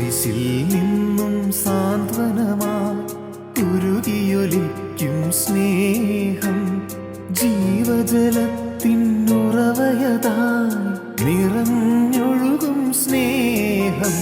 കുരിശിൽ നിന്നും സാന്ത്വനമായി ഉരുകിയൊലിക്കും സ്നേഹം, ജീവജലത്തിനുറവയതായി നിറഞ്ഞൊഴുകും സ്നേഹം.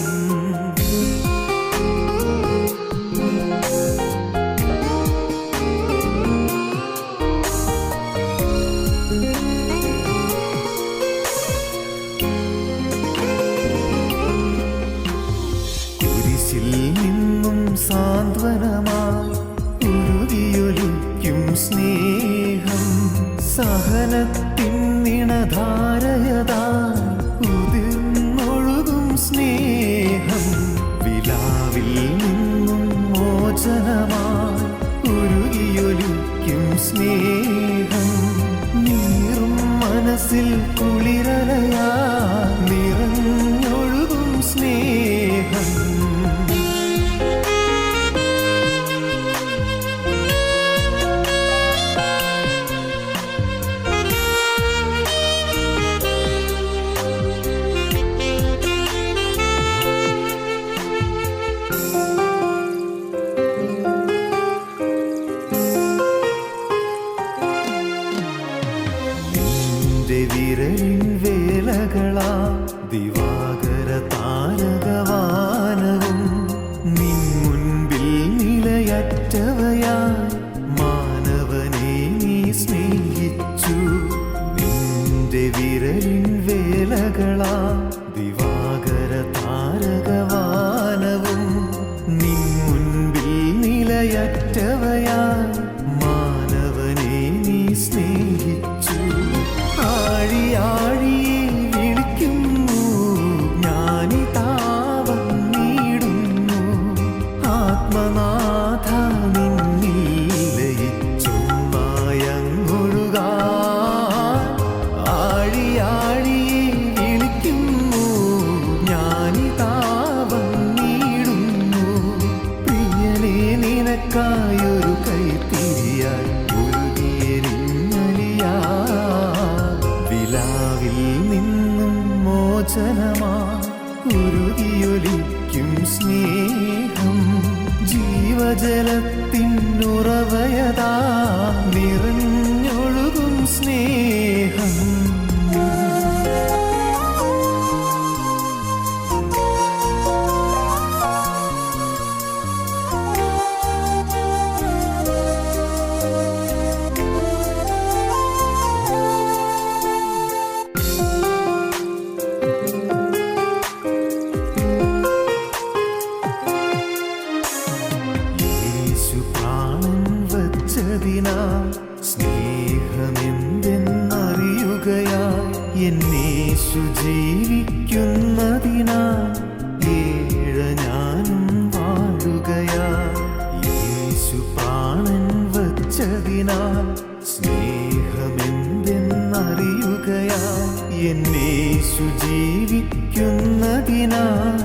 സാന്ത്വനമായി ഉരുകിയൊലിക്കും സ്നേഹം, സഹനത്തിൻ നിണധാരയതായി ഉതിർന്നൊഴുകും സ്നേഹം, വിലാവിൽ നിന്നും മോചനമായി ഉരുകിയൊലിക്കും സ്നേഹം, നീറും മനസ്സിൽ കുളിരലയായി നിറഞ്ഞൊഴുകും സ്നേഹം. വിരലിൻ വേലകളാ ദിവാകര താരകവാനവും, നിൻ മുൻപിൽ നിലയറ്റവയായി മാനവനെ നീ സ്നേഹിച്ചു. നിന്റെ വിരലിൻ വേലകളാ ദിവാകര താരകവാനവും, നിൻ മുൻപിൽ നിലയറ്റവയായി മാനവനെ നീ സ്നേഹിച്ചു. ആഴിയാഴിയെ വിളിക്കുന്നു ഞാനിതാ വന്നിടുന്നു, ആത്മനാഥ നിന്നിൽ ലയിച്ചൊന്നായങ്ങൊഴുകാൻ. ആഴിയാഴിയെ വിളിക്കുന്നു ഞാനിതാ വന്നിടുന്നു, പ്രിയനെ നിനക്കായൊരു കൈത്തിരിയായി വിലാവിൽ നിന്നും മോചനമായി ഉരുകിയൊലിക്കും സ്നേഹം, ജീവജലത്തിനുറവയതാ നിറഞ്ഞൊഴുകും സ്നേഹം. സ്നേഹമെന്തെന്നറിയുകയായി എന്നേശു ജീവിക്കുന്നതിനാൽ ഏഴ ഞാനും വാഴുകയായി. യേശു പ്രാണൻ വച്ചതിനാൽ സ്നേഹമെന്തെന്നറിയുകയായി എന്നേശു ജീവിക്കുന്നതിനാൽ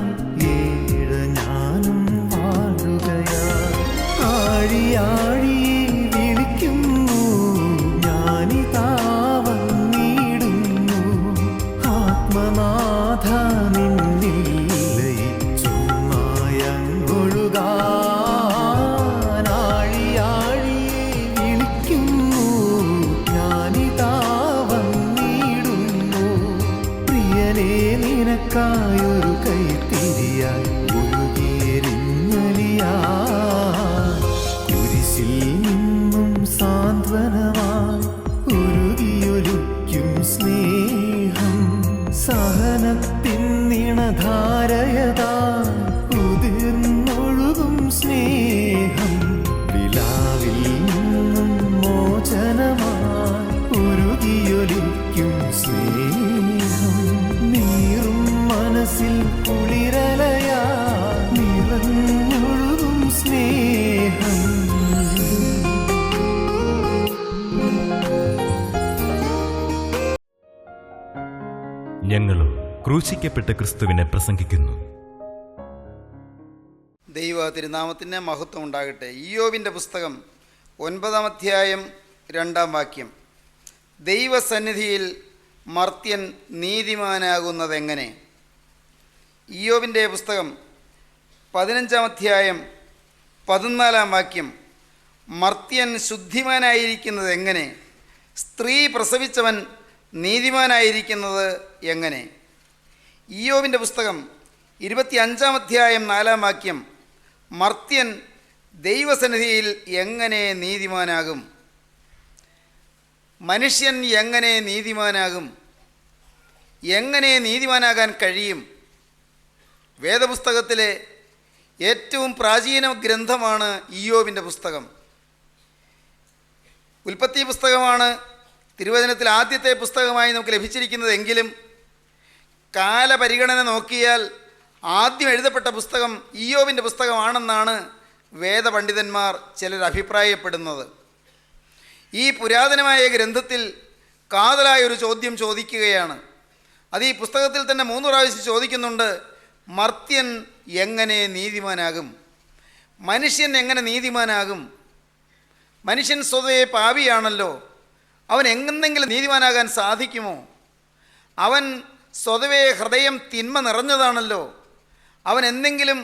ഏഴ ഞാനും വാഴുകയായി. ആഴിയാഴിയെ വിളിക്കുന്നു ഞാനിതാ വന്നിടുന്നു, ആത്മനാഥ നിന്നിൽ ലയിച്ചൊന്നായങ്ങൊഴുകാൻ. ആഴിയാഴിയെ വിളിക്കുന്നു ഞാനിതാ വന്നിടുന്നു, പ്രിയനെ നിനക്കായൊരു കൈത്തിരിയായി ഒഴുകിയെരിഞ്ഞലിയാൻ. കുരിശിൽ നിന്നും സാന്ത്വനമായി ഉരുകിയൊലിക്കും സ്നേഹം, സഹനത്തിൻ നിണധാരയതായി ഉതിർന്നൊഴുകും സ്നേഹം, വിലാവിൽ നിന്നും മോചനമായി ഉരുകിയൊലിക്കും സ്നേഹം, നീറും മനസ്സിൽ കുളിരലയായി നിറഞ്ഞൊഴുകും സ്നേഹം. ഞങ്ങളും ക്രൂശിക്കപ്പെട്ട ക്രിസ്തുവിനെ പ്രസംഗിക്കുന്നു. ദൈവ തിരുനാമത്തിന് മഹത്വം ഉണ്ടാകട്ടെ. ഇയ്യോബിൻ്റെ പുസ്തകം 9-ാം അധ്യായം 2-ാം വാക്യം. ദൈവസന്നിധിയിൽ മർത്യൻ നീതിമാനാകുന്നതെങ്ങനെ? ഇയ്യോബിൻ്റെ പുസ്തകം 15-ാം അധ്യായം 14-ാം വാക്യം, മർത്യൻ ശുദ്ധിമാനായിരിക്കുന്നത് എങ്ങനെ? സ്ത്രീ പ്രസവിച്ചവൻ നീതിമാനായിരിക്കുന്നത് എങ്ങനെ? ഇയ്യോബിൻ്റെ പുസ്തകം 25-ാം അധ്യായം 4-ാം വാക്യം, മർത്യൻ ദൈവസന്നിധിയിൽ എങ്ങനെ നീതിമാനാകും? മനുഷ്യൻ എങ്ങനെ നീതിമാനാകും? എങ്ങനെ നീതിമാനാകാൻ കഴിയും? വേദപുസ്തകത്തിലെ ഏറ്റവും പ്രാചീന ഗ്രന്ഥമാണ് ഇയ്യോബിൻ്റെ പുസ്തകം. ഉൽപ്പത്തി പുസ്തകമാണ് തിരുവചനത്തിൽ ആദ്യത്തെ പുസ്തകമായി നമുക്ക് ലഭിച്ചിരിക്കുന്നതെങ്കിലും കാലപരിഗണന നോക്കിയാൽ ആദ്യം എഴുതപ്പെട്ട പുസ്തകം ഇയ്യോബിൻ്റെ പുസ്തകമാണെന്നാണ് വേദപണ്ഡിതന്മാർ ചിലർ അഭിപ്രായപ്പെടുന്നത്. ഈ പുരാതനമായ ഗ്രന്ഥത്തിൽ കാതലായൊരു ചോദ്യം ചോദിക്കുകയാണ്. അത് ഈ പുസ്തകത്തിൽ തന്നെ 3 പ്രാവശ്യം ചോദിക്കുന്നുണ്ട്. മർത്യൻ എങ്ങനെ നീതിമാനാകും? മനുഷ്യൻ എങ്ങനെ നീതിമാനാകും? മനുഷ്യൻ സ്വതവേ പാപിയാണല്ലോ. അവൻ എങ്ങനെങ്കിലും നീതിമാനാകാൻ സാധിക്കുമോ? അവൻ സ്വതവേ ഹൃദയം തിന്മ നിറഞ്ഞതാണല്ലോ. അവൻ എന്തെങ്കിലും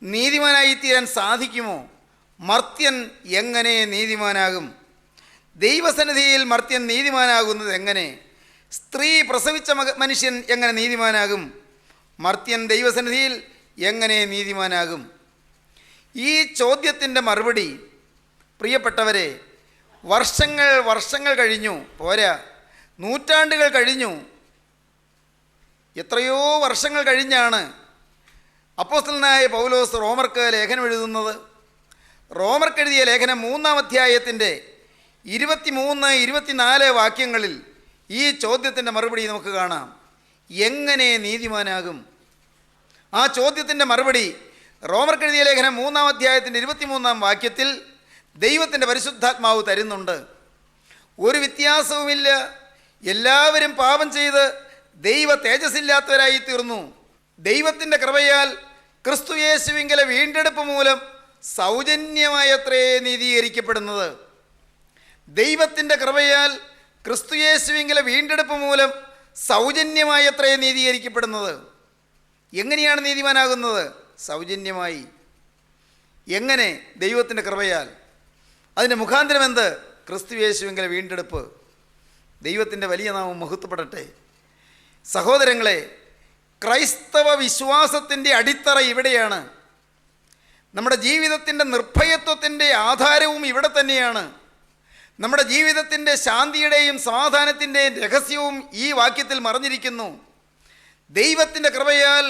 നീതിമാനായിത്തീരാൻ സാധിക്കുമോ? മർത്യൻ എങ്ങനെ നീതിമാനാകും? ദൈവസന്നിധിയിൽ മർത്യൻ നീതിമാനാകുന്നത് എങ്ങനെ? സ്ത്രീ പ്രസവിച്ച മനുഷ്യൻ എങ്ങനെ നീതിമാനാകും? മർത്യൻ ദൈവസന്നിധിയിൽ എങ്ങനെ നീതിമാനാകും? ഈ ചോദ്യത്തിൻ്റെ മറുപടി പ്രിയപ്പെട്ടവരെ, വർഷങ്ങൾ കഴിഞ്ഞു, പോരാ, നൂറ്റാണ്ടുകൾ കഴിഞ്ഞു. എത്രയോ വർഷങ്ങൾ കഴിഞ്ഞാണ് അപ്പോസ്തലനായ പൗലോസ് റോമർക്ക് ലേഖനം എഴുതുന്നത്. റോമർക്കെഴുതിയ ലേഖനം 3-ാം അധ്യായത്തിൻ്റെ 23-24 വാക്യങ്ങളിൽ ഈ ചോദ്യത്തിൻ്റെ മറുപടി നമുക്ക് കാണാം. എങ്ങനെ നീതിമാനാകും? ആ ചോദ്യത്തിൻ്റെ മറുപടി റോമർക്കെഴുതിയ ലേഖനം 3-ാം അധ്യായത്തിൻ്റെ 23-ാം വാക്യത്തിൽ ദൈവത്തിൻ്റെ പരിശുദ്ധാത്മാവ് തരുന്നുണ്ട്. ഒരു വ്യത്യാസവുമില്ല. എല്ലാവരും പാപം ചെയ്ത് ദൈവ തേജസ്സില്ലാത്തവരായി തീർന്നു. ദൈവത്തിൻ്റെ കൃപയാൽ ക്രിസ്തുയേശുവിങ്കലെ വീണ്ടെടുപ്പ് മൂലം സൗജന്യമായത്രേ നീതീകരിക്കപ്പെടുന്നത്. ദൈവത്തിൻ്റെ കൃപയാൽ ക്രിസ്തുയേശുവിങ്കലെ വീണ്ടെടുപ്പ് മൂലം സൗജന്യമായത്രേ നീതീകരിക്കപ്പെടുന്നത്. എങ്ങനെയാണ് നീതിമാനാകുന്നത്? സൗജന്യമായി. എങ്ങനെ? ദൈവത്തിൻ്റെ കൃപയാൽ. അതിൻ്റെ മുഖാന്തരം എന്ത്? ക്രിസ്തുയേശുവിങ്കലെ വീണ്ടെടുപ്പ്. ദൈവത്തിൻ്റെ വലിയ നാമം മഹത്വപ്പെടട്ടെ. സഹോദരങ്ങളെ, ക്രൈസ്തവ വിശ്വാസത്തിൻ്റെ അടിത്തറ ഇവിടെയാണ്. നമ്മുടെ ജീവിതത്തിൻ്റെ നിർഭയത്വത്തിൻ്റെ ആധാരവും ഇവിടെ തന്നെയാണ്. നമ്മുടെ ജീവിതത്തിൻ്റെ ശാന്തിയുടെയും സമാധാനത്തിൻ്റെയും രഹസ്യവും ഈ വാക്യത്തിൽ മറഞ്ഞിരിക്കുന്നു. ദൈവത്തിൻ്റെ കൃപയാൽ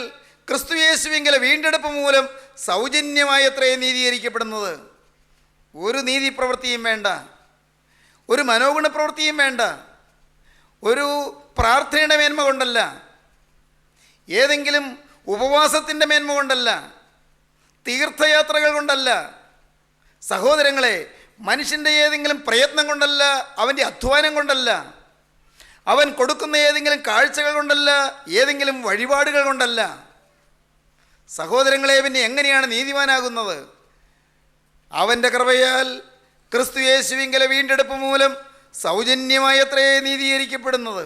ക്രിസ്തുയേശുവിങ്കലെ വീണ്ടെടുപ്പ് മൂലം സൗജന്യമായത്രേ നീതീകരിക്കപ്പെടുന്നത്. ഒരു നീതിപ്രവൃത്തിയും വേണ്ട, ഒരു മനോഗുണ പ്രവൃത്തിയും വേണ്ട, ഒരു പ്രാർത്ഥനയുടെ മേന്മ കൊണ്ടല്ല, ഏതെങ്കിലും ഉപവാസത്തിൻ്റെ മേന്മ കൊണ്ടല്ല, തീർത്ഥയാത്രകൾ കൊണ്ടല്ല. സഹോദരങ്ങളെ, മനുഷ്യൻ്റെ ഏതെങ്കിലും പ്രയത്നം കൊണ്ടല്ല, അവൻ്റെ അധ്വാനം കൊണ്ടല്ല, അവൻ കൊടുക്കുന്ന ഏതെങ്കിലും കാഴ്ചകൾ കൊണ്ടല്ല, ഏതെങ്കിലും വഴിപാടുകൾ കൊണ്ടല്ല. സഹോദരങ്ങളെ, പിന്നെ എങ്ങനെയാണ് നീതിമാനാകുന്നത്? അവൻ്റെ കൃപയാൽ ക്രിസ്തുയേശുവിങ്കലെ വീണ്ടെടുപ്പ് മൂലം സൗജന്യമായത്രേ നീതീകരിക്കപ്പെടുന്നത്.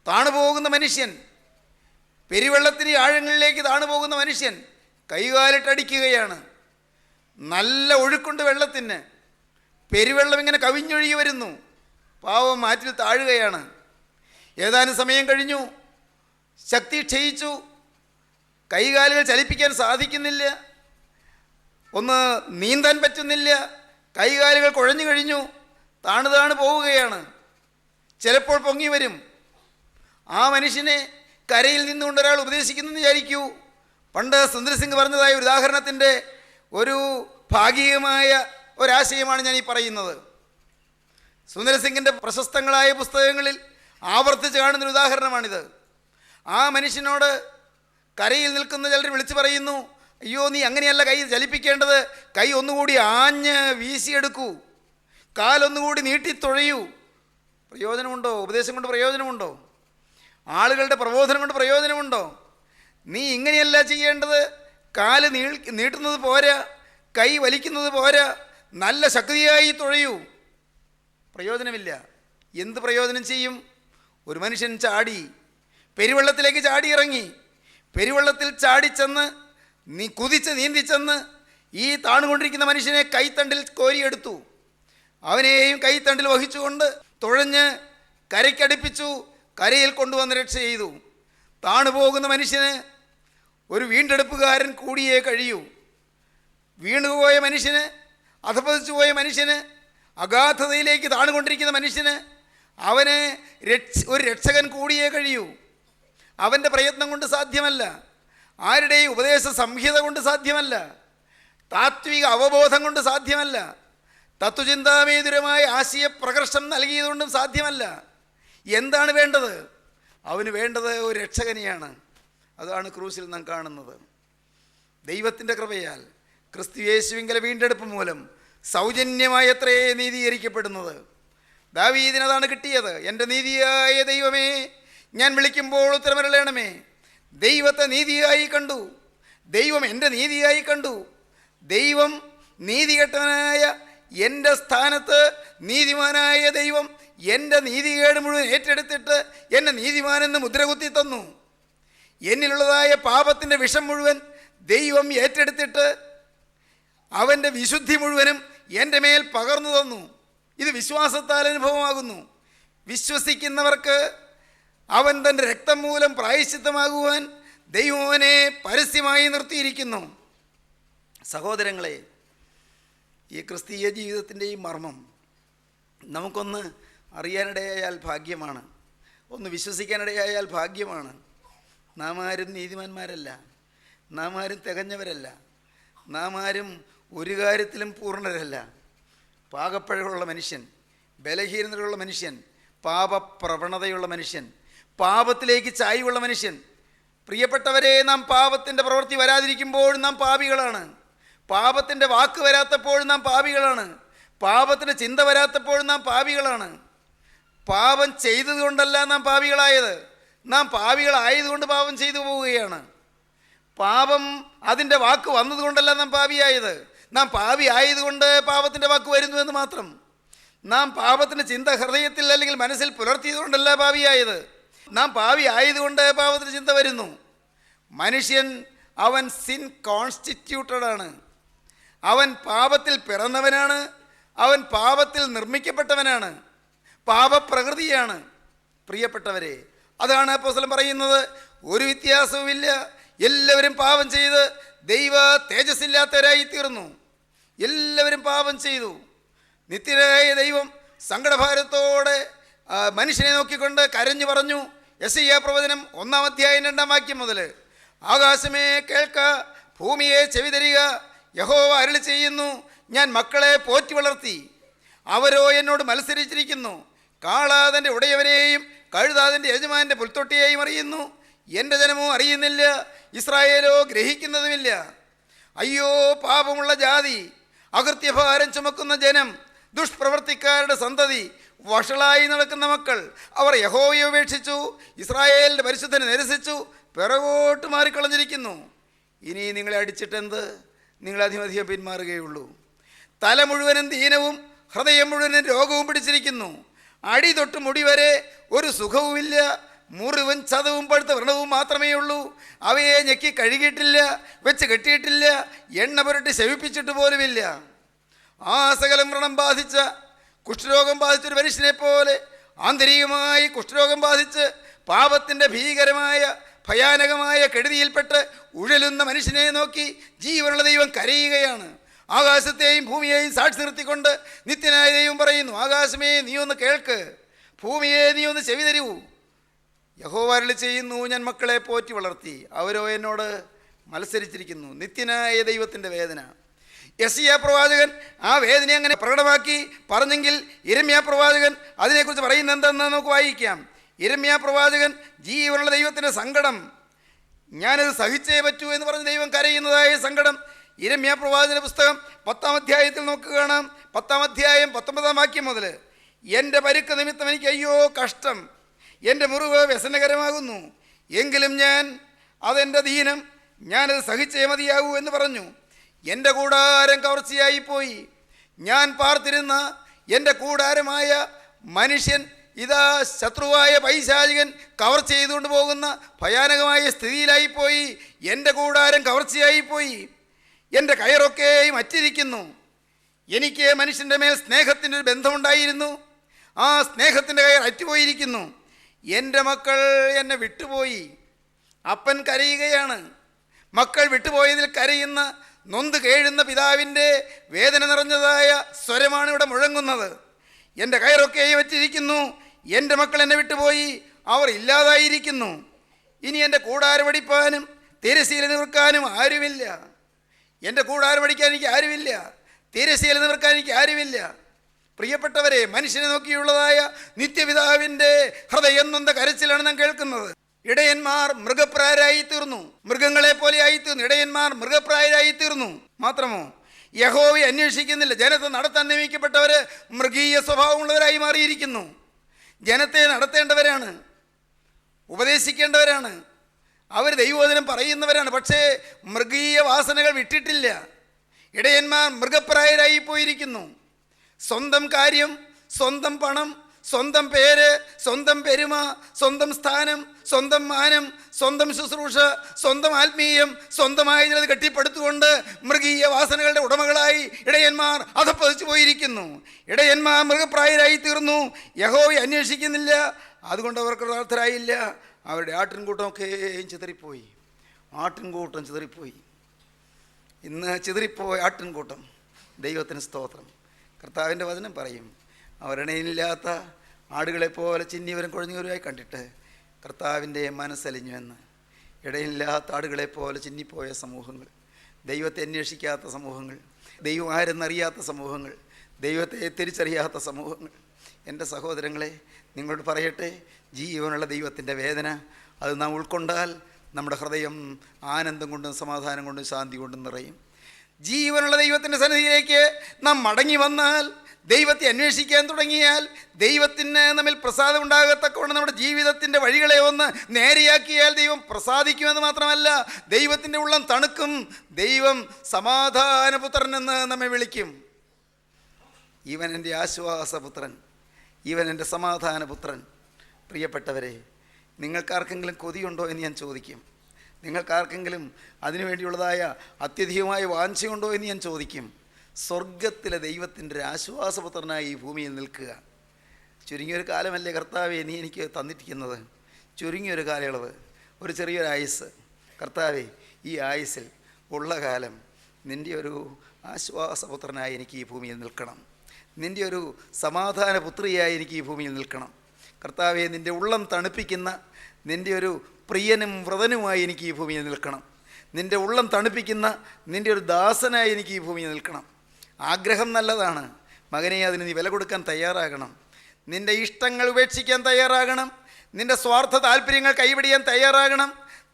താണുപോകുന്ന മനുഷ്യൻ, പെരുവെള്ളത്തിന് ആഴങ്ങളിലേക്ക് താണുപോകുന്ന മനുഷ്യൻ കൈകാലിട്ടടിക്കുകയാണ്. നല്ല ഒഴുക്കുണ്ട് വെള്ളത്തിന്. പെരുവെള്ളം ഇങ്ങനെ കവിഞ്ഞൊഴുകി വരുന്നു. പാവം ആറ്റിൽ താഴുകയാണ്. ഏതാനും സമയം കഴിഞ്ഞു, ശക്തി ക്ഷയിച്ചു, കൈകാലുകൾ ചലിപ്പിക്കാൻ സാധിക്കുന്നില്ല, ഒന്ന് നീന്താൻ പറ്റുന്നില്ല, കൈകാലുകൾ കുഴഞ്ഞു കഴിഞ്ഞു, താണു പോവുകയാണ്. ചിലപ്പോൾ പൊങ്ങി വരും. ആ മനുഷ്യനെ കരയിൽ നിന്നുകൊണ്ട് ഒരാൾ ഉപദേശിക്കുന്നെന്ന് വിചാരിക്കൂ. പണ്ട് സുന്ദരസിംഗ് പറഞ്ഞതായ ഒരു ഉദാഹരണത്തിൻ്റെ ഒരു ഭാഗികമായ ഒരാശയമാണ് ഞാൻ ഈ പറയുന്നത്. സുന്ദരസിംഗിൻ്റെ പ്രശസ്തങ്ങളായ പുസ്തകങ്ങളിൽ ആവർത്തിച്ച് കാണുന്നൊരു ഉദാഹരണമാണിത്. ആ മനുഷ്യനോട് കരയിൽ നിൽക്കുന്ന ചിലർ വിളിച്ചു പറയുന്നു, അയ്യോ, നീ അങ്ങനെയല്ല കൈ ചലിപ്പിക്കേണ്ടത്, കൈ ഒന്നുകൂടി ആഞ്ഞ് വീശിയെടുക്കൂ, കാലൊന്നുകൂടി നീട്ടിത്തുഴയൂ. പ്രയോജനമുണ്ടോ? ഉപദേശം കൊണ്ട് പ്രയോജനമുണ്ടോ? ആളുകളുടെ പ്രബോധനം കൊണ്ട് പ്രയോജനമുണ്ടോ? നീ ഇങ്ങനെയല്ല ചെയ്യേണ്ടത്, കാല് നീട്ടുന്നത് പോരാ, കൈ വലിക്കുന്നത് പോരാ, നല്ല ശക്തിയായി തുഴയൂ. പ്രയോജനമില്ല. എന്ത് പ്രയോജനം ചെയ്യും? ഒരു മനുഷ്യൻ ചാടി പെരുവെള്ളത്തിലേക്ക് ചാടി ഇറങ്ങി. പെരുവെള്ളത്തിൽ ചാടിച്ചെന്ന് നീ കുതിച്ച് നീന്തിച്ചെന്ന് ഈ താണുകൊണ്ടിരിക്കുന്ന മനുഷ്യനെ കൈത്തണ്ടിൽ കോരിയെടുത്തു. അവനെയും കൈത്തണ്ടിൽ വഹിച്ചുകൊണ്ട് തുഴഞ്ഞ് കരയ്ക്കടുപ്പിച്ചു. കരയിൽ കൊണ്ടുവന്ന് രക്ഷ ചെയ്തു. താണുപോകുന്ന മനുഷ്യന് ഒരു വീണ്ടെടുപ്പുകാരൻ കൂടിയേ കഴിയൂ. വീണുപോയ മനുഷ്യന്, അധപതിച്ചു പോയ മനുഷ്യന്, അഗാധതയിലേക്ക് താണുകൊണ്ടിരിക്കുന്ന മനുഷ്യന് അവന് ഒരു രക്ഷകൻ കൂടിയേ കഴിയൂ. അവൻ്റെ പ്രയത്നം കൊണ്ട് സാധ്യമല്ല, ആരുടെയും ഉപദേശ സംഹിത കൊണ്ട് സാധ്യമല്ല, താത്വിക അവബോധം കൊണ്ട് സാധ്യമല്ല, തത്വചിന്താമേതുരമായ ആശയപ്രകർഷം നൽകിയതുകൊണ്ടും സാധ്യമല്ല. എന്താണ് വേണ്ടത്? അവന് വേണ്ടത് ഒരു രക്ഷകനെയാണ്. അതാണ് ക്രൂസിൽ നാം കാണുന്നത്. ദൈവത്തിൻ്റെ കൃപയാൽ ക്രിസ്തു യേശുവിങ്കലെ വീണ്ടെടുപ്പ് മൂലം സൗജന്യമായി എത്രയേ നീതീകരിക്കപ്പെടുന്നത്. ദാവീദിനതാണ് കിട്ടിയത്. എൻ്റെ നീതിയായ ദൈവമേ, ഞാൻ വിളിക്കുമ്പോൾ ഉത്തരമരുളണമേ. ദൈവത്തെ നീതിയായി കണ്ടു, ദൈവം എൻ്റെ നീതിയായി കണ്ടു. ദൈവം നീതികെട്ടവനായ എൻ്റെ സ്ഥാനത്ത് നീതിമാനായ ദൈവം എൻ്റെ നീതികേട് മുഴുവൻ ഏറ്റെടുത്തിട്ട് എന്നെ നീതിമാനെന്ന് മുദ്രകുത്തി തന്നു. എന്നിലുള്ളതായ പാപത്തിൻ്റെ വിഷം മുഴുവൻ ദൈവം ഏറ്റെടുത്തിട്ട് അവൻ്റെ വിശുദ്ധി മുഴുവനും എൻ്റെ മേൽ പകർന്നു തന്നു. ഇത് വിശ്വാസത്താൽ അനുഭവമാകുന്നു. വിശ്വസിക്കുന്നവർക്ക് അവൻ തൻ്റെ രക്തം മൂലം പ്രായശ്ചിത്തമാകുവാൻ ദൈവനെ പരസ്യമായി നിർത്തിയിരിക്കുന്നു. സഹോദരങ്ങളെ, ഈ ക്രിസ്തീയ ജീവിതത്തിൻ്റെ ഈ മർമ്മം നമുക്കൊന്ന് അറിയാനിടയായാൽ ഭാഗ്യമാണ്, ഒന്ന് വിശ്വസിക്കാനിടയായാൽ ഭാഗ്യമാണ്. നാം ആരും നീതിമാന്മാരല്ല, നാം ആരും തികഞ്ഞവരല്ല, നാം ആരും ഒരു കാര്യത്തിലും പൂർണ്ണരല്ല. പാകപ്പഴയുള്ള മനുഷ്യൻ, ബലഹീനതയുള്ള മനുഷ്യൻ, പാപപ്രവണതയുള്ള മനുഷ്യൻ, പാപത്തിലേക്ക് ചായ്വുള്ള മനുഷ്യൻ. പ്രിയപ്പെട്ടവരെ, നാം പാപത്തിൻ്റെ പ്രവൃത്തി വരാതിരിക്കുമ്പോഴും നാം പാപികളാണ്. പാപത്തിൻ്റെ വാക്ക് വരാത്തപ്പോഴും നാം പാപികളാണ്. പാപത്തിൻ്റെ ചിന്ത വരാത്തപ്പോഴും നാം പാപികളാണ്. പാപം ചെയ്തതുകൊണ്ടല്ല നാം പാപികളായത്, നാം പാപികളായതുകൊണ്ട് പാപം ചെയ്തു പോവുകയാണ്. പാപം അതിൻ്റെ വാക്ക് വന്നതുകൊണ്ടല്ല നാം പാപിയായത്, നാം പാപി ആയതുകൊണ്ട് പാപത്തിൻ്റെ വാക്ക് വരുന്നു എന്ന് മാത്രം. നാം പാപത്തിൻ്റെ ചിന്ത ഹൃദയത്തിൽ അല്ലെങ്കിൽ മനസ്സിൽ പുലർത്തിയതുകൊണ്ടല്ല പാപിയായത്, നാം പാപി ആയതുകൊണ്ട് പാപത്തിൻ്റെ ചിന്ത വരുന്നു. മനുഷ്യൻ അവൻ സിൻ കോൺസ്റ്റിറ്റ്യൂട്ടഡ് ആണ്. അവൻ പാപത്തിൽ പിറന്നവനാണ്, അവൻ പാപത്തിൽ നിർമ്മിക്കപ്പെട്ടവനാണ്, പാപപ്രകൃതിയാണ്. പ്രിയപ്പെട്ടവരെ, അതാണ് അപ്പോസ്തലൻ പറയുന്നത്, ഒരു വ്യത്യാസവുമില്ല, എല്ലാവരും പാപം ചെയ്ത് ദൈവ തേജസ്സില്ലാത്തവരായി തീർന്നു. എല്ലാവരും പാപം ചെയ്തു. നിത്യനായ ദൈവം സങ്കടഭാരത്തോടെ മനുഷ്യനെ നോക്കിക്കൊണ്ട് കരഞ്ഞു പറഞ്ഞു. യെശയ്യാ പ്രവചനം 1-ാം അധ്യായം 2-ാം വാക്യം മുതൽ, ആകാശമേ കേൾക്ക, ഭൂമിയെ ചെവിതരിക, യഹോവ അരുളി ചെയ്യുന്നു, ഞാൻ മക്കളെ പോറ്റി വളർത്തി, അവരോ എന്നോട് മത്സരിച്ചിരിക്കുന്നു. കാളാതൻ്റെ ഉടയവനെയും കഴുതാതിൻ്റെ യജമാൻ്റെ പുൽത്തൊട്ടിയെയും അറിയുന്നു, എൻ്റെ ജനമോ അറിയുന്നില്ല, ഇസ്രായേലോ ഗ്രഹിക്കുന്നതുമില്ല. അയ്യോ പാപമുള്ള ജാതി, അകൃത്യഭാരം ചുമക്കുന്ന ജനം, ദുഷ്പ്രവർത്തിക്കാരുടെ സന്തതി, വഷളായി നടക്കുന്ന മക്കൾ, അവർ യഹോവയെ ഉപേക്ഷിച്ചു, ഇസ്രായേലിൻ്റെ പരിശുദ്ധനെ നിരസിച്ചു, പിറകോട്ട് മാറിക്കളഞ്ഞിരിക്കുന്നു. ഇനി നിങ്ങളെ അടിച്ചിട്ടെന്ത്? നിങ്ങളധികം പിന്മാറുകയുള്ളൂ. തല മുഴുവനും ദീനവും ഹൃദയം മുഴുവനും രോഗവും പിടിച്ചിരിക്കുന്നു. അടി തൊട്ട് മുടി വരെ ഒരു സുഖവുമില്ല. മുറിവും ചതവും പഴുത്ത വ്രണവും മാത്രമേ ഉള്ളൂ. അവയെ ഞെക്കി കഴുകിയിട്ടില്ല, വെച്ച് കെട്ടിയിട്ടില്ല, എണ്ണ പുരട്ടി ശവിപ്പിച്ചിട്ട് പോലുമില്ല. ആ സകലം വ്രണം ബാധിച്ച, കുഷ്ഠരോഗം ബാധിച്ചൊരു മനുഷ്യനെ പോലെ ആന്തരികമായി കുഷ്ഠരോഗം ബാധിച്ച് പാപത്തിൻ്റെ ഭീകരമായ ഭയാനകമായ കെടുതിയിൽപ്പെട്ട് ഉഴലുന്ന മനുഷ്യനെ നോക്കി ജീവനുള്ള ദൈവം കരയുകയാണ്. ആകാശത്തെയും ഭൂമിയെയും സാക്ഷി നിർത്തിക്കൊണ്ട് നിത്യനായ ദൈവം പറയുന്നു, ആകാശമേ നീ ഒന്ന് കേൾക്ക്, ഭൂമിയെ നീ ഒന്ന് ചെവി തരൂ. യഹോവ അരുളി ചെയ്യുന്നു, ഞാൻ മക്കളെ പോറ്റി വളർത്തി, അവരോ എന്നോട് മത്സരിച്ചിരിക്കുന്നു. നിത്യനായ ദൈവത്തിൻ്റെ വേദന. യെശയ്യാ പ്രവാചകൻ ആ വേദന അങ്ങനെ പ്രകടമാക്കി പറഞ്ഞെങ്കിൽ യിരെമ്യാ പ്രവാചകൻ അതിനെക്കുറിച്ച് പറയുന്നത് എന്താണെന്ന് നമുക്ക് വായിക്കാം. യിരെമ്യാ പ്രവാചകൻ ജീവനുള്ള ദൈവത്തിൻ്റെ സങ്കടം, ഞാനത് സഹിച്ചേ പറ്റൂ എന്ന് പറഞ്ഞ് ദൈവം കരയുന്നതായ സങ്കടം യിരെമ്യാ പ്രവാചകന്റെ പുസ്തകം 10-ാം അധ്യായത്തിൽ നമുക്ക് കാണാം. 10-ാം അധ്യായം 19-ാം വാക്യം മുതൽ, എൻ്റെ പരുക്ക് നിമിത്തം എനിക്ക് അയ്യോ കഷ്ടം, എൻ്റെ മുറിവ് വ്യസനകരമാകുന്നു, എങ്കിലും ഞാൻ അതെൻ്റെ ദീനം, ഞാനത് സഹിച്ചേ മതിയാകൂ എന്ന് പറഞ്ഞു. എൻ്റെ കൂടാരം കവർച്ചയായിപ്പോയി, ഞാൻ പാർത്തിരുന്ന എൻ്റെ കൂടാരമായ മനുഷ്യൻ ഇതാ ശത്രുവായ പൈശാചികൻ കവർ ചെയ്തുകൊണ്ട് പോകുന്ന ഭയാനകമായ സ്ഥിതിയിലായിപ്പോയി. എൻ്റെ കൂടാരം കവർച്ചയായിപ്പോയി. എൻ്റെ കയറൊക്കെയും അറ്റിരിക്കുന്നു. എനിക്ക് മനുഷ്യൻ്റെ മേൽ സ്നേഹത്തിൻ്റെ ഒരു ബന്ധമുണ്ടായിരുന്നു. ആ സ്നേഹത്തിൻ്റെ കയർ അറ്റുപോയിരിക്കുന്നു. എൻ്റെ മക്കൾ എന്നെ വിട്ടുപോയി. അപ്പൻ കരയുകയാണ്. മക്കൾ വിട്ടുപോയതിൽ കരയുന്ന നൊന്ത് കേഴുന്ന പിതാവിൻ്റെ വേദന നിറഞ്ഞതായ സ്വരമാണ് ഇവിടെ മുഴങ്ങുന്നത്. എൻ്റെ കയറൊക്കെയും അറ്റിരിക്കുന്നു. എൻ്റെ മക്കൾ എന്നെ വിട്ടുപോയി. അവർ ഇല്ലാതായിരിക്കുന്നു. ഇനി എൻ്റെ കൂടാരമടിപ്പാനും തിരശ്ശീല നിവർക്കാനും ആരുമില്ല. എൻ്റെ കൂടാരമടിക്കാൻ എനിക്ക് ആരുമില്ല. തിരശ്ശീല നിവർക്കാൻ എനിക്ക് ആരുമില്ല. പ്രിയപ്പെട്ടവരെ, മനുഷ്യനെ നോക്കിയുള്ളതായ നിത്യപിതാവിൻ്റെ ഹൃദയം നൊന്ത കരച്ചിലാണ് നാം കേൾക്കുന്നത്. ഇടയന്മാർ മൃഗപ്രായരായി തീർന്നു. മൃഗങ്ങളെ പോലെ ആയിത്തീർന്നു. ഇടയന്മാർ മൃഗപ്രായരായി തീർന്നു. മാത്രമോ യഹോവയെ അന്വേഷിക്കുന്നില്ല. ജനത്തെ നടത്താൻ നിയമിക്കപ്പെട്ടവർ മൃഗീയ സ്വഭാവമുള്ളവരായി മാറിയിരിക്കുന്നു. ജനത്തെ നടത്തേണ്ടവരാണ്, ഉപദേശിക്കേണ്ടവരാണ്, അവർ ദൈവവചനം പറയുന്നവരാണ്. പക്ഷേ മൃഗീയ വാസനകൾ വിട്ടിട്ടില്ല. ഇടയന്മാർ മൃഗപ്രായരായി പോയിരിക്കുന്നു. സ്വന്തം കാര്യം, സ്വന്തം പണം, സ്വന്തം പേര്, സ്വന്തം പെരുമ, സ്വന്തം സ്ഥാനം, സ്വന്തം മാനം, സ്വന്തം ശുശ്രൂഷ, സ്വന്തം ആത്മീയം, സ്വന്തമായി ചിലത് കെട്ടിപ്പടുത്തുകൊണ്ട് മൃഗീയ വാസനകളുടെ ഉടമകളായി ഇടയന്മാർ അധപ്പതിച്ചു പോയിരിക്കുന്നു. ഇടയന്മാർ മൃഗപ്രായരായി തീർന്നു. യഹോവയെ അന്വേഷിക്കുന്നില്ല. അതുകൊണ്ട് അവർ കൃതാർത്ഥരായില്ല. അവരുടെ ആട്ടിൻകൂട്ടമൊക്കെയും ചിതറിപ്പോയി. ആട്ടിൻകൂട്ടം ചിതറിപ്പോയി. ഇന്ന് ചിതറിപ്പോയ ആട്ടിൻകൂട്ടം. ദൈവത്തിന് സ്തോത്രം. കർത്താവിൻ്റെ വചനം പറയും, അവരിണയില്ലാത്ത ആടുകളെപ്പോലെ ചിന്നിവരും കുഴഞ്ഞവരുമായി കണ്ടിട്ട് കർത്താവിൻ്റെ മനസ്സലിഞ്ഞുവെന്ന്. ഇടയില്ലാത്ത ആടുകളെപ്പോലെ ചിന്നിപ്പോയ സമൂഹങ്ങൾ, ദൈവത്തെ അന്വേഷിക്കാത്ത സമൂഹങ്ങൾ, ദൈവം ആരെന്നറിയാത്ത സമൂഹങ്ങൾ, ദൈവത്തെ തിരിച്ചറിയാത്ത സമൂഹങ്ങൾ. എൻ്റെ സഹോദരങ്ങളെ, നിങ്ങളോട് പറയട്ടെ, ജീവനുള്ള ദൈവത്തിൻ്റെ വേദന അത് നാം ഉൾക്കൊണ്ടാൽ നമ്മുടെ ഹൃദയം ആനന്ദം കൊണ്ടും സമാധാനം കൊണ്ടും ശാന്തി കൊണ്ടും നിറയും. ജീവനുള്ള ദൈവത്തിൻ്റെ സന്നിധിയിലേക്ക് നാം മടങ്ങി വന്നാൽ, ദൈവത്തെ അന്വേഷിക്കാൻ തുടങ്ങിയാൽ, ദൈവത്തിന് നമ്മിൽ പ്രസാദം ഉണ്ടാകത്തക്കവണ്ണം നമ്മുടെ ജീവിതത്തിൻ്റെ വഴികളെ ഒന്ന് നേരെയാക്കിയാൽ ദൈവം പ്രസാദിക്കുമെന്ന് മാത്രമല്ല, ദൈവത്തിൻ്റെ ഉള്ളം തണുക്കും. ദൈവം സമാധാനപുത്രൻ എന്ന് നമ്മെ വിളിക്കും. ഇവൻ എൻ്റെ ആശ്വാസപുത്രൻ, ഇവൻ എൻ്റെ സമാധാനപുത്രൻ. പ്രിയപ്പെട്ടവരെ, നിങ്ങൾക്കാർക്കെങ്കിലും കൊതിയുണ്ടോ എന്ന് ഞാൻ ചോദിക്കും. നിങ്ങൾക്കാർക്കെങ്കിലും അതിനുവേണ്ടിയുള്ളതായ അത്യധികമായ വാഞ്ചയുണ്ടോ എന്ന് ഞാൻ ചോദിക്കും. സ്വർഗത്തിലെ ദൈവത്തിൻ്റെ ഒരു ആശ്വാസപുത്രനായി ഈ ഭൂമിയിൽ നിൽക്കുക. ചുരുങ്ങിയൊരു കാലമല്ലേ കർത്താവെ നീ എനിക്ക് തന്നിരിക്കുന്നത്? ചുരുങ്ങിയൊരു കാലയളവ്, ഒരു ചെറിയൊരു ആയുസ്. കർത്താവെ, ഈ ആയുസ്സിൽ ഉള്ള കാലം നിൻ്റെ ഒരു ആശ്വാസപുത്രനായി എനിക്ക് ഈ ഭൂമിയിൽ നിൽക്കണം. നിൻ്റെ ഒരു സമാധാന പുത്രിയായി എനിക്ക് ഈ ഭൂമിയിൽ നിൽക്കണം. കർത്താവെ, നിൻ്റെ ഉള്ളം തണുപ്പിക്കുന്ന നിൻ്റെ ഒരു പ്രിയനും വ്രതനുമായി എനിക്ക് ഈ ഭൂമിയിൽ നിൽക്കണം. നിൻ്റെ ഉള്ളം തണുപ്പിക്കുന്ന നിൻ്റെ ഒരു ദാസനായി എനിക്ക് ഈ ഭൂമിയിൽ നിൽക്കണം. ആഗ്രഹം നല്ലതാണ് മകനെ, അതിന് നീ വില കൊടുക്കാൻ തയ്യാറാകണം. നിൻ്റെ ഇഷ്ടങ്ങൾ ഉപേക്ഷിക്കാൻ തയ്യാറാകണം. നിൻ്റെ സ്വാർത്ഥ താല്പര്യങ്ങൾ കൈപിടിയാൻ തയ്യാറാകണം.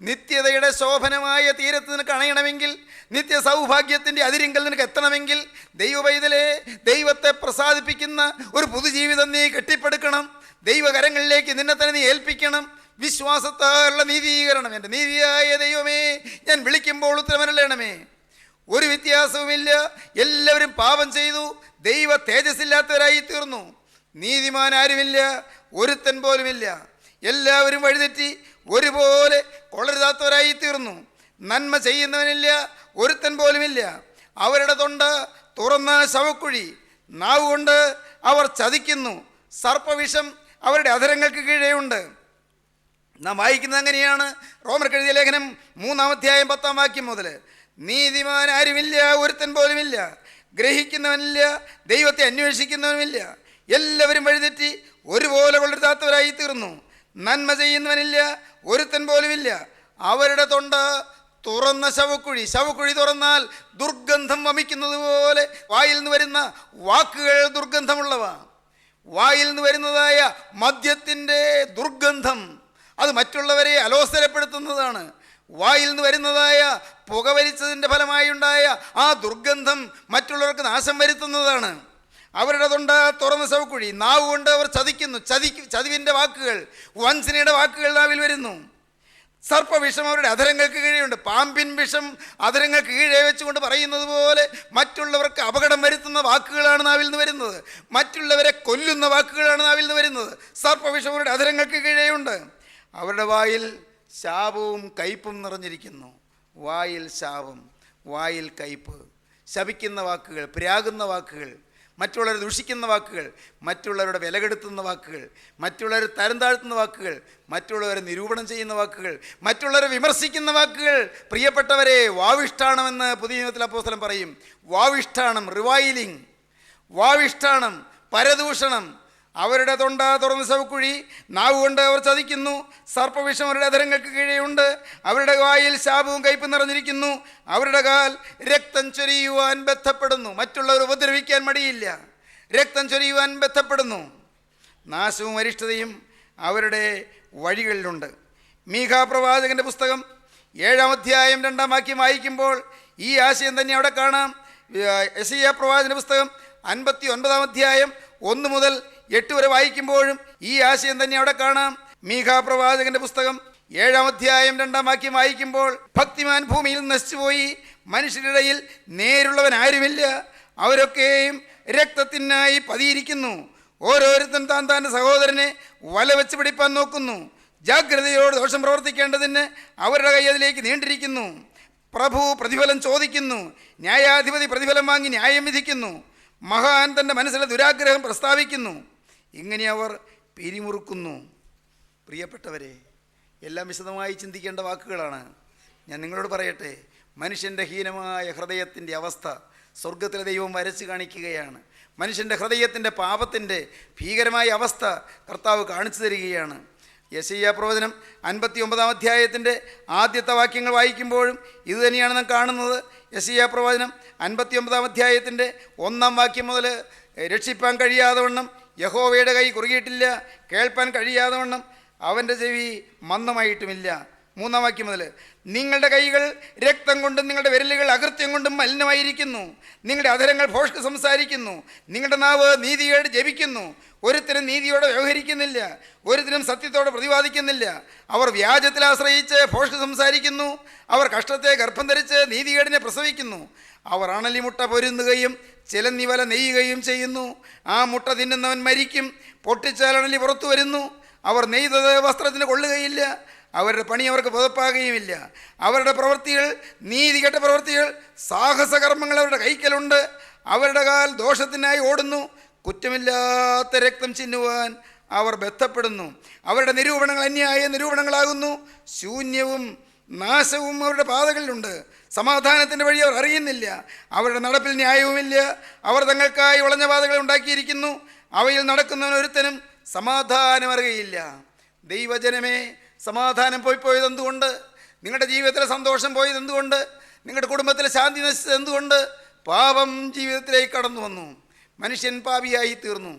നിത്യതയുടെ ശോഭനമായ തീരത്ത് നിനക്ക് അണയണമെങ്കിൽ, നിത്യ സൗഭാഗ്യത്തിൻ്റെ അതിരിങ്കൽ നിനക്ക് എത്തണമെങ്കിൽ, ദൈവപൈതലേ, ദൈവത്തെ പ്രസാദിപ്പിക്കുന്ന ഒരു പുതുജീവിതം നീ കെട്ടിപ്പടുക്കണം. ദൈവകരങ്ങളിലേക്ക് നിന്നെ തന്നെ നീ ഏൽപ്പിക്കണം. വിശ്വാസത്താലുള്ള നീതീകരണം. എൻ്റെ നീതിയായ ദൈവമേ, ഞാൻ വിളിക്കുമ്പോൾ ഉത്തരമരുളണമേ. ഒരു വ്യത്യാസവുമില്ല. എല്ലാവരും പാപം ചെയ്തു ദൈവ തേജസ്സില്ലാത്തവരായി തീർന്നു. നീതിമാൻ ആരുമില്ല, ഒരുത്തൻ പോലുമില്ല. എല്ലാവരും വഴിതെറ്റി ഒരുപോലെ കൊള്ളരുതാത്തവരായി തീർന്നു. നന്മ ചെയ്യുന്നവനില്ല, ഒരുത്തൻ പോലുമില്ല. അവരുടെ തൊണ്ട തുറന്ന ശവക്കുഴി, നാവുകൊണ്ട് അവർ ചതിക്കുന്നു. സർപ്പവിഷം അവരുടെ അധരങ്ങൾക്ക് കീഴെയുണ്ട്. നാം വായിക്കുന്നത് അങ്ങനെയാണ്. റോമർക്കെഴുതിയ ലേഖനം 3-ാം അധ്യായം 10-ാം വാക്യം മുതൽ, നീതിമാൻ ആരുമില്ല, ഒരുത്തൻ പോലുമില്ല. ഗ്രഹിക്കുന്നവനില്ല, ദൈവത്തെ അന്വേഷിക്കുന്നവനുമില്ല. എല്ലാവരും വഴിതെറ്റി ഒരുപോലെ കൊള്ളരുതാത്തവരായി തീർന്നു. നന്മ ചെയ്യുന്നവനില്ല, ഒരുത്തൻ പോലുമില്ല. അവരുടെ തൊണ്ട തുറന്ന ശവക്കുഴി. ശവക്കുഴി തുറന്നാൽ ദുർഗന്ധം വമിക്കുന്നത് പോലെ വായിൽ നിന്ന് വരുന്ന വാക്കുകൾ ദുർഗന്ധമുള്ളവ. വായിൽ നിന്ന് വരുന്നതായ മദ്യത്തിൻ്റെ ദുർഗന്ധം അത് മറ്റുള്ളവരെ അലോസരപ്പെടുത്തുന്നതാണ്. വായിൽ നിന്ന് വരുന്നതായ പുകവലിച്ചതിൻ്റെ ഫലമായി ഉണ്ടായ ആ ദുർഗന്ധം മറ്റുള്ളവർക്ക് നാശം വരുത്തുന്നതാണ്. അവരുടെ തൊണ്ട തുറന്ന ശവക്കുഴി. നാവ് കൊണ്ട് അവർ ചതിക്കുന്നു. ചതിവിൻ്റെ വാക്കുകൾ, വഞ്ചനയുടെ വാക്കുകൾ നാവിൽ വരുന്നു. സർപ്പവിഷം അവരുടെ അധരങ്ങൾക്ക് കീഴെയുണ്ട്. പാമ്പിൻ വിഷം അധരങ്ങൾക്ക് കീഴെ വെച്ചുകൊണ്ട് പറയുന്നത് പോലെ മറ്റുള്ളവർക്ക് അപകടം വരുത്തുന്ന വാക്കുകളാണ് നാവിൽ നിന്ന് വരുന്നത്. മറ്റുള്ളവരെ കൊല്ലുന്ന വാക്കുകളാണ് നാവിൽ നിന്ന് വരുന്നത്. സർപ്പവിഷം അവരുടെ അധരങ്ങൾക്ക് കീഴെയുണ്ട്. അവരുടെ വായിൽ ശാപവും കയ്പും നിറഞ്ഞിരിക്കുന്നു. വായിൽ ശാപം, വായിൽ കയ്പ്, ശപിക്കുന്ന വാക്കുകൾ, പ്രാകുന്ന വാക്കുകൾ, മറ്റുള്ളവരെ ദുഷിക്കുന്ന വാക്കുകൾ, മറ്റുള്ളവരുടെ വിലകെടുത്തുന്ന വാക്കുകൾ, മറ്റുള്ളവരെ തരം താഴ്ത്തുന്ന വാക്കുകൾ, മറ്റുള്ളവരെ നിരൂപണം ചെയ്യുന്ന വാക്കുകൾ, മറ്റുള്ളവരെ വിമർശിക്കുന്ന വാക്കുകൾ. പ്രിയപ്പെട്ടവരെ, വാവിഷ്ഠാണമെന്ന് പുതിയ നിയമത്തിൽ അപ്പോസ്തലൻ പറയും. വാവിഷ്ഠാണം, റിവൈലിംഗ്, വാവിഷ്ഠാണം, പരദൂഷണം. അവരുടെ തൊണ്ട തുറന്ന ശവക്കുഴി, നാവ് കൊണ്ട് അവർ ചതിക്കുന്നു. സർപ്പവിഷം അവരുടെ അധരങ്ങൾക്ക് കീഴെയുണ്ട്. അവരുടെ വായിൽ ശാപവും കയ്പും നിറഞ്ഞിരിക്കുന്നു. അവരുടെ കാൽ രക്തം ചൊരിയുവാൻ ബന്ധപ്പെടുന്നു. മറ്റുള്ളവർ ഉപദ്രവിക്കാൻ മടിയില്ല. രക്തം ചൊരിയുവാൻ ബന്ധപ്പെടുന്നു. നാശവും അരിഷ്ടതയും അവരുടെ വഴികളിലുണ്ട്. മീഖാ പ്രവാചകൻ്റെ പുസ്തകം 7-ാം അധ്യായം 2-ാം വാക്യം വായിക്കുമ്പോൾ ഈ ആശയം തന്നെ അവിടെ കാണാം. യെശയ്യാ പ്രവാചകൻ്റെ പുസ്തകം 59-ാം അധ്യായം 1 മുതൽ 8 വരെ വായിക്കുമ്പോഴും ഈ ആശയം തന്നെ അവിടെ കാണാം. മീഖാ പ്രവാചകന്റെ പുസ്തകം 7-ാം അധ്യായം 2-ാം വാക്യം വായിക്കുമ്പോൾ, ഭക്തിമാൻ ഭൂമിയിൽ നശിച്ചുപോയി, മനുഷ്യരിടയിൽ നേരുള്ളവൻ ആരുമില്ല, അവരൊക്കെയും രക്തത്തിനായി പതിയിരിക്കുന്നു. ഓരോരുത്തൻ താൻ താൻ്റെ സഹോദരനെ വല വെച്ച് പിടിപ്പാൻ നോക്കുന്നു. ജാഗ്രതയോട് ദോഷം പ്രവർത്തിക്കേണ്ടതിന് അവരുടെ കൈ അതിലേക്ക് നീണ്ടിരിക്കുന്നു. പ്രഭു പ്രതിഫലം ചോദിക്കുന്നു, ന്യായാധിപതി പ്രതിഫലം വാങ്ങി ന്യായം വിധിക്കുന്നു. മഹാൻ തൻ്റെ മനസ്സിലെ ദുരാഗ്രഹം പ്രസ്താവിക്കുന്നു. ഇങ്ങനെ അവർ പിരിമുറുക്കുന്നു. പ്രിയപ്പെട്ടവരെ, എല്ലാം വിശദമായി ചിന്തിക്കേണ്ട വാക്കുകളാണ്. ഞാൻ നിങ്ങളോട് പറയട്ടെ, മനുഷ്യൻ്റെ ഹീനമായ ഹൃദയത്തിൻ്റെ അവസ്ഥ സ്വർഗത്തിലെ ദൈവം വരച്ച് കാണിക്കുകയാണ്. മനുഷ്യൻ്റെ ഹൃദയത്തിൻ്റെ പാപത്തിൻ്റെ ഭീകരമായ അവസ്ഥ കർത്താവ് കാണിച്ചു തരികയാണ്. യെശയ്യാ പ്രവചനം 59-ാം അധ്യായത്തിൻ്റെ ആദ്യത്തെ വാക്യങ്ങൾ വായിക്കുമ്പോഴും ഇതുതന്നെയാണ് നാം കാണുന്നത്. യെശയ്യാ പ്രവചനം 59-ാം അധ്യായത്തിൻ്റെ 1-ാം വാക്യം മുതൽ, രക്ഷിപ്പാൻ കഴിയാതെ വണ്ണം യഹോവയുടെ കൈ കുറുകിയിട്ടില്ല, കേൾപ്പാൻ കഴിയാതെ വണ്ണം അവൻ്റെ ചെവി മന്ദമായിട്ടുമില്ല. 3-ാം വാക്യം മുതൽ, നിങ്ങളുടെ കൈകൾ രക്തം കൊണ്ടും നിങ്ങളുടെ വിരലുകൾ അകൃത്യം കൊണ്ടും മലിനമായിരിക്കുന്നു. നിങ്ങളുടെ അധരങ്ങൾ ഭോഷ്ക് സംസാരിക്കുന്നു. നിങ്ങളുടെ നാവ് നീതിയോട് ജപിക്കുന്നു. ഒരുത്തരും നീതിയോടെ വ്യവഹരിക്കുന്നില്ല, ഒരുത്തരും സത്യത്തോടെ പ്രതിപാദിക്കുന്നില്ല. അവർ വ്യാജത്തിൽ ആശ്രയിച്ച് ഭോഷ്ക് സംസാരിക്കുന്നു. അവർ കഷ്ടത്തെ ഗർഭം ധരിച്ച് നീതികേടിനെ പ്രസവിക്കുന്നു. അവർ അണലിമുട്ട പൊരുന്നുകയും ചിലന്നി വല നെയ്യുകയും ചെയ്യുന്നു. ആ മുട്ട തിന്നുന്നവൻ മരിക്കും. പൊട്ടിച്ചാൽ അണലി പുറത്തു വരുന്നു. അവർ നെയ്തത് വസ്ത്രത്തിന് കൊള്ളുകയില്ല. അവരുടെ പണി അവർക്ക് പുതപ്പാകുകയുമില്ല. അവരുടെ പ്രവൃത്തികൾ, നീതികെട്ട പ്രവൃത്തികൾ, സാഹസകർമ്മങ്ങൾ അവരുടെ കൈക്കലുണ്ട്. അവരുടെ കാൽ ദോഷത്തിനായി ഓടുന്നു. കുറ്റമില്ലാത്ത രക്തം ചിന്നുവാൻ അവർ ബന്ധപ്പെടുന്നു. അവരുടെ നിരൂപണങ്ങൾ അന്യായ നിരൂപണങ്ങളാകുന്നു. ശൂന്യവും നാശവും അവരുടെ പാതകളിലുണ്ട്. സമാധാനത്തിൻ്റെ വഴി അവർ അറിയുന്നില്ല. അവരുടെ നടപ്പിൽ ന്യായവുമില്ല. അവർ തങ്ങൾക്കായി വളഞ്ഞ പാതകൾ ഉണ്ടാക്കിയിരിക്കുന്നു. അവയിൽ നടക്കുന്നവൻ ഒരുത്തനും സമാധാനം അറിയുകയില്ല. ദൈവജനമേ, സമാധാനം പോയത് എന്തുകൊണ്ട്? നിങ്ങളുടെ ജീവിതത്തിലെ സന്തോഷം പോയത് എന്തുകൊണ്ട്? നിങ്ങളുടെ കുടുംബത്തിലെ ശാന്തി നശിച്ചത് എന്തുകൊണ്ട്? പാപം ജീവിതത്തിലേക്ക് കടന്നു വന്നു. മനുഷ്യൻ പാപിയായി തീർന്നു.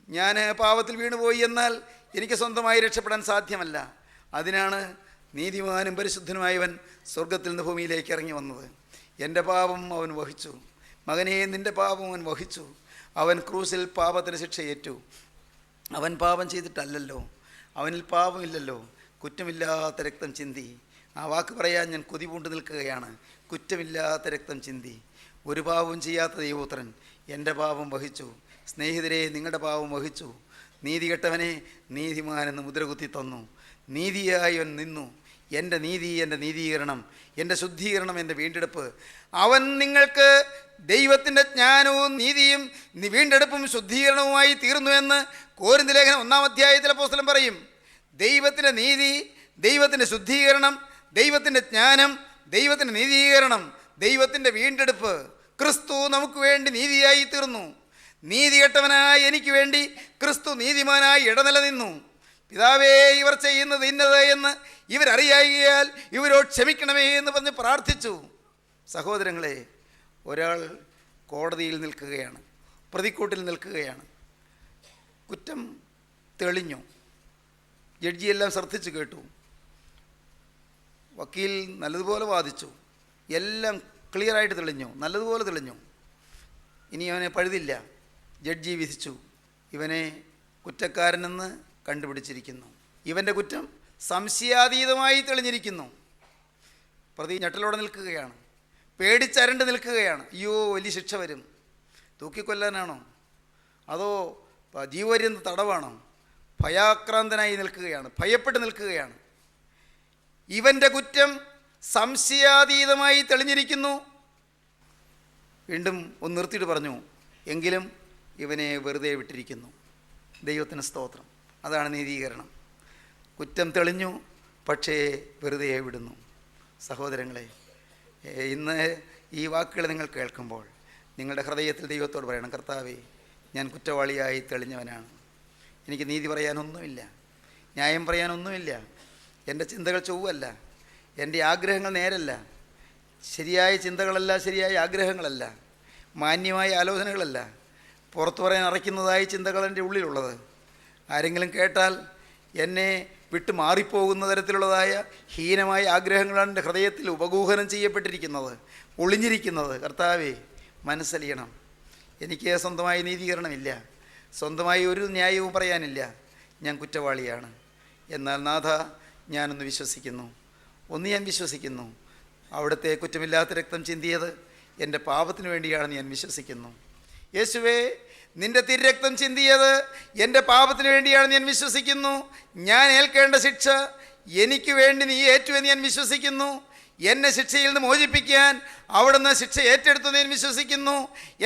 ഞാൻ പാപത്തിൽ വീണുപോയി, എന്നാൽ എനിക്ക് സ്വന്തമായി രക്ഷപ്പെടാൻ സാധ്യമല്ല. അതിനാണ് നീതിമാനും പരിശുദ്ധനുമായവൻ സ്വർഗത്തിൽ നിന്ന് ഭൂമിയിലേക്ക് ഇറങ്ങി വന്നത്. എൻ്റെ പാപം അവൻ വഹിച്ചു. മകനെ, നിൻ്റെ പാപം അവൻ വഹിച്ചു. അവൻ ക്രൂസിൽ പാപത്തിന് ശിക്ഷ ഏറ്റു. അവൻ പാപം ചെയ്തിട്ടല്ലല്ലോ, അവനിൽ പാപമില്ലല്ലോ. കുറ്റമില്ലാത്ത രക്തം ചിന്തി. ആ വാക്ക് പറയാൻ ഞാൻ കൊതി പൂണ്ട് നിൽക്കുകയാണ്. കുറ്റമില്ലാത്ത രക്തം ചിന്തി. ഒരു പാപവും ചെയ്യാത്ത ദൈവപുത്രൻ എൻ്റെ പാപം വഹിച്ചു. സ്നേഹിതരെ, നിങ്ങളുടെ പാപം വഹിച്ചു. നീതികെട്ടവനെ നീതിമാനെന്ന് മുദ്രകുത്തി തന്നു. നീതിയായി അവൻ നിന്നു. എൻ്റെ നീതി, എൻ്റെ നീതീകരണം, എൻ്റെ ശുദ്ധീകരണം, എൻ്റെ വീണ്ടെടുപ്പ്. അവൻ നിങ്ങൾക്ക് ദൈവത്തിൻ്റെ ജ്ഞാനവും നീതിയും വീണ്ടെടുപ്പും ശുദ്ധീകരണവുമായി തീർന്നുവെന്ന് കോരിന്ത് ലേഖനം 1-ാം അധ്യായത്തിൽ അപ്പോസ്തലൻ പറയും. ദൈവത്തിൻ്റെ നീതി, ദൈവത്തിൻ്റെ ശുദ്ധീകരണം, ദൈവത്തിൻ്റെ ജ്ഞാനം, ദൈവത്തിൻ്റെ നീതീകരണം, ദൈവത്തിൻ്റെ വീണ്ടെടുപ്പ്. ക്രിസ്തു നമുക്ക് വേണ്ടി നീതിയായി തീർന്നു. നീതികെട്ടവനായി എനിക്ക് വേണ്ടി ക്രിസ്തു നീതിമാനായി ഇടനില നിന്നു. പിതാവേ, ഇവർ ചെയ്യുന്നത് ഇന്നത് എന്ന് ഇവരറിയായികയാൽ ഇവരോട് ക്ഷമിക്കണമേ എന്ന് പറഞ്ഞ് പ്രാർത്ഥിച്ചു. സഹോദരങ്ങളെ, ഒരാൾ കോടതിയിൽ നിൽക്കുകയാണ്, പ്രതിക്കൂട്ടിൽ നിൽക്കുകയാണ്. കുറ്റം തെളിഞ്ഞു. ജഡ്ജിയെല്ലാം ശ്രദ്ധിച്ചു കേട്ടു. വക്കീൽ നല്ലതുപോലെ വാദിച്ചു. എല്ലാം ക്ലിയറായിട്ട് തെളിഞ്ഞു, നല്ലതുപോലെ തെളിഞ്ഞു. ഇനി അവനെ പഴുതില്ല. ജഡ്ജി വിധിച്ചു, ഇവനെ കുറ്റക്കാരനെന്ന് കണ്ടുപിടിച്ചിരിക്കുന്നു. ഇവൻ്റെ കുറ്റം സംശയാതീതമായി തെളിഞ്ഞിരിക്കുന്നു. പ്രതി ഞെട്ടലോടെ നിൽക്കുകയാണ്, പേടിച്ചരണ്ട് നിൽക്കുകയാണ്. അയ്യോ, വലിയ ശിക്ഷ വരും. തൂക്കിക്കൊല്ലാനാണോ അതോ ജീവപര്യന്ത തടവാണോ? ഭയാക്രാന്തനായി നിൽക്കുകയാണ്, ഭയപ്പെട്ട് നിൽക്കുകയാണ്. ഇവൻ്റെ കുറ്റം സംശയാതീതമായി തെളിഞ്ഞിരിക്കുന്നു. വീണ്ടും ഒന്ന് നിർത്തിയിട്ട് പറഞ്ഞു, എങ്കിലും ഇവനെ വെറുതെ വിട്ടിരിക്കുന്നു. ദൈവത്തിന് സ്തോത്രം. അതാണ് നീതീകരണം. കുറ്റം തെളിഞ്ഞു, പക്ഷേ വെറുതെ വിടുന്നു. സഹോദരങ്ങളെ, ഇന്ന് ഈ വാക്കുകൾ നിങ്ങൾ കേൾക്കുമ്പോൾ നിങ്ങളുടെ ഹൃദയത്തിൽ ദൈവത്തോട് പറയണം, കർത്താവേ, ഞാൻ കുറ്റവാളിയായി തെളിഞ്ഞവനാണ്. എനിക്ക് നീതി പറയാനൊന്നുമില്ല, ന്യായം പറയാനൊന്നുമില്ല. എൻ്റെ ചിന്തകൾ ചൊവ്വല്ല, എൻ്റെ ആഗ്രഹങ്ങൾ നേരല്ല, ശരിയായ ചിന്തകളല്ല, ശരിയായ ആഗ്രഹങ്ങളല്ല, മാന്യമായ ആലോചനകളല്ല, പുറത്തു പറയാൻ അറയ്ക്കുന്നതായ ചിന്തകൾ എൻ്റെ ഉള്ളിലുള്ളത്. ആരെങ്കിലും കേട്ടാൽ എന്നെ വിട്ട് മാറിപ്പോകുന്ന തരത്തിലുള്ളതായ ഹീനമായ ആഗ്രഹങ്ങളാണ് എൻ്റെ ഹൃദയത്തിൽ ഉപഗൂഹനം ചെയ്യപ്പെട്ടിരിക്കുന്നത്, ഒളിഞ്ഞിരിക്കുന്നത്. കർത്താവേ, മനസ്സലിയണം. എനിക്ക് സ്വന്തമായി നീതീകരണമില്ല, സ്വന്തമായി ഒരു ന്യായവും പറയാനില്ല. ഞാൻ കുറ്റവാളിയാണ്. എന്നാൽ നാഥ, ഞാനൊന്ന് വിശ്വസിക്കുന്നു, ഞാൻ വിശ്വസിക്കുന്നു, അവിടുത്തെ കുറ്റമില്ലാത്ത രക്തം ചിന്തിയത് എൻ്റെ പാപത്തിന് വേണ്ടിയാണെന്ന് ഞാൻ വിശ്വസിക്കുന്നു. യേശുവേ, നിൻ്റെ തിരുരക്തം ചിന്തിയത് എൻ്റെ പാപത്തിന് വേണ്ടിയാണെന്ന് ഞാൻ വിശ്വസിക്കുന്നു. ഞാൻ ഏൽക്കേണ്ട ശിക്ഷ എനിക്ക് വേണ്ടി നീ ഏറ്റുവെന്ന് ഞാൻ വിശ്വസിക്കുന്നു. എന്നെ ശിക്ഷയിൽ നിന്ന് മോചിപ്പിക്കാൻ അവിടുന്ന് ശിക്ഷ ഏറ്റെടുത്തു ഞാൻ വിശ്വസിക്കുന്നു.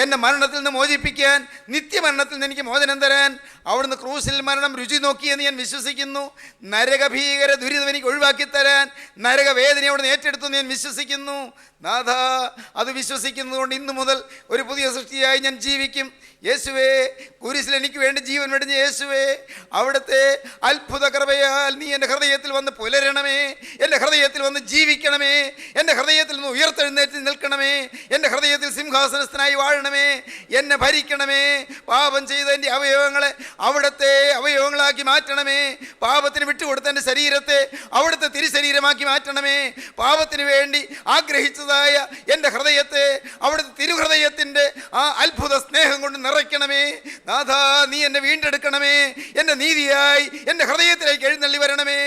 എൻ്റെ മരണത്തിൽ നിന്ന് മോചിപ്പിക്കാൻ, നിത്യമരണത്തിൽ നിന്ന് എനിക്ക് മോചനം തരാൻ അവിടുന്ന് ക്രൂസിൽ മരണം രുചി നോക്കിയെന്ന് ഞാൻ വിശ്വസിക്കുന്നു. നരകഭീകര ദുരിതം എനിക്ക് ഒഴിവാക്കി തരാൻ നരകവേദന അവിടുന്ന് ഏറ്റെടുത്തു ഞാൻ വിശ്വസിക്കുന്നു. നാഥ, അത് വിശ്വസിക്കുന്നതുകൊണ്ട് ഇന്നു മുതൽ ഒരു പുതിയ സൃഷ്ടിയായി ഞാൻ ജീവിക്കും. യേശുവേ, കുരിശിൽ എനിക്ക് വേണ്ടി ജീവൻ വെടിഞ്ഞ യേശുവേ, അവിടുത്തെ അത്ഭുത കൃപയാൽ നീ എൻ്റെ ഹൃദയത്തിൽ വന്ന് പുലരണമേ, എൻ്റെ ഹൃദയത്തിൽ വന്ന് ജീവിക്കണമേ, എൻ്റെ ഹൃദയത്തിൽ നിന്ന് ഉയർത്തെഴുന്നേറ്റ് നിൽക്കണമേ, എൻ്റെ ഹൃദയത്തിൽ സിംഹാസനസ്ഥനായി വാഴണമേ, എന്നെ ഭരിക്കണമേ. പാപം ചെയ്ത എൻ്റെ അവയവങ്ങളെ അവിടുത്തെ അവയവങ്ങളാക്കി മാറ്റണമേ. പാപത്തിന് വിട്ടുകൊടുത്ത എൻ്റെ ശരീരത്തെ അവിടുത്തെ തിരുശരീരമാക്കി മാറ്റണമേ. പാപത്തിന് വേണ്ടി ആഗ്രഹിച്ചതായ എൻ്റെ ഹൃദയത്തെ അവിടുത്തെ തിരുഹൃദയത്തിൻ്റെ ആ അത്ഭുത സ്നേഹം കൊണ്ട് നിറയ്ക്കണമേ. നാഥ, നീ എന്നെ വീണ്ടെടുക്കണമേ. എൻ്റെ നീതിയായി എൻ്റെ ഹൃദയത്തിലേക്ക് എഴുന്നള്ളി വരണമേ.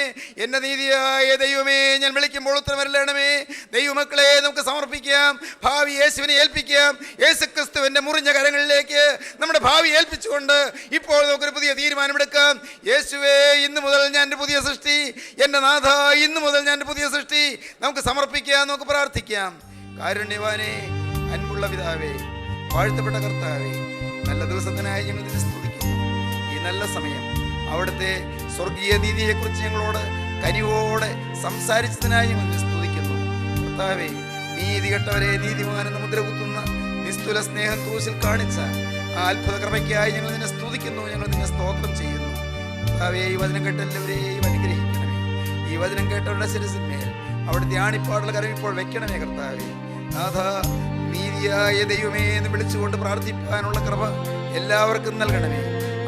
എൻ്റെ നീതിയായ ദൈവമേ, ഞാൻ വിളിക്കുമ്പോൾ ഉത്തരമരുളണമേ. ദൈവമക്കളെ, നമുക്ക് സമർപ്പിക്കാം, ഭാവി യേശുവിനെ ഏൽപ്പിക്കാം. യേശുക്രിസ്തുവിൻ്റെ മുറിഞ്ഞ കരങ്ങളിലേക്ക് നമ്മുടെ ഭാവി ഏൽപ്പിച്ചുകൊണ്ട് ഇപ്പോൾ നമുക്കൊരു പുതിയ തീരുമാനമെടുക്കാം. യേശുവേ, ഇന്ന് മുതൽ ഞാൻ എൻ്റെ പുതിയ സൃഷ്ടി. എൻ്റെ നാഥ, ഇന്ന് മുതൽ ഞാൻ എൻ്റെ പുതിയ സൃഷ്ടി. നമുക്ക് സമർപ്പിക്കാം, നമുക്ക് പ്രാർത്ഥിക്കാം. കാരുണ്യവാനേ, അൻപുള്ള പിതാവേ, വാഴ്ത്തപ്പെട്ട കർത്താവേ, നല്ല ദിവസത്തിനായി ഞങ്ങൾ നിന്നെ സ്തുതിക്കുന്നു. ഈ നല്ല സമയം അവിടുത്തെ സ്വർഗീയ നീതിയെക്കുറിച്ച് ഞങ്ങളോട് കനിവോടെ സംസാരിച്ചതിനായി ഞങ്ങൾ നിന്നെ സ്തുതിക്കുന്നു. കർത്താവേ, നീതി കെട്ടവരെ നീതിമാനെന്ന് മുദ്ര കുത്തുന്ന നിസ്തുല സ്നേഹം ക്രൂശിൽ കാണിച്ച ആ അത്ഭുത കൃപയ്ക്കായി ഞങ്ങൾ നിന്നെ സ്തുതിക്കുന്നു, ഞങ്ങൾ നിന്നെ സ്തോത്രം ചെയ്യുന്നു. കർത്താവേ, ഈ വചനം കേട്ട എല്ലാവരെയും അനുഗ്രഹിക്കണമേ. ഈ വചനം കേട്ടവരുടെ ശിരസിന്മേൽ അവിടുത്തെ ആണിപ്പാടുള്ള കരം ഇപ്പോൾ വെക്കണമേ. കർത്താവേ, നാഥ, നീതിയായ ദൈവമേ എന്ന് വിളിച്ചുകൊണ്ട് പ്രാർത്ഥിപ്പാനുള്ള കൃപ എല്ലാവർക്കും നൽകണമേ.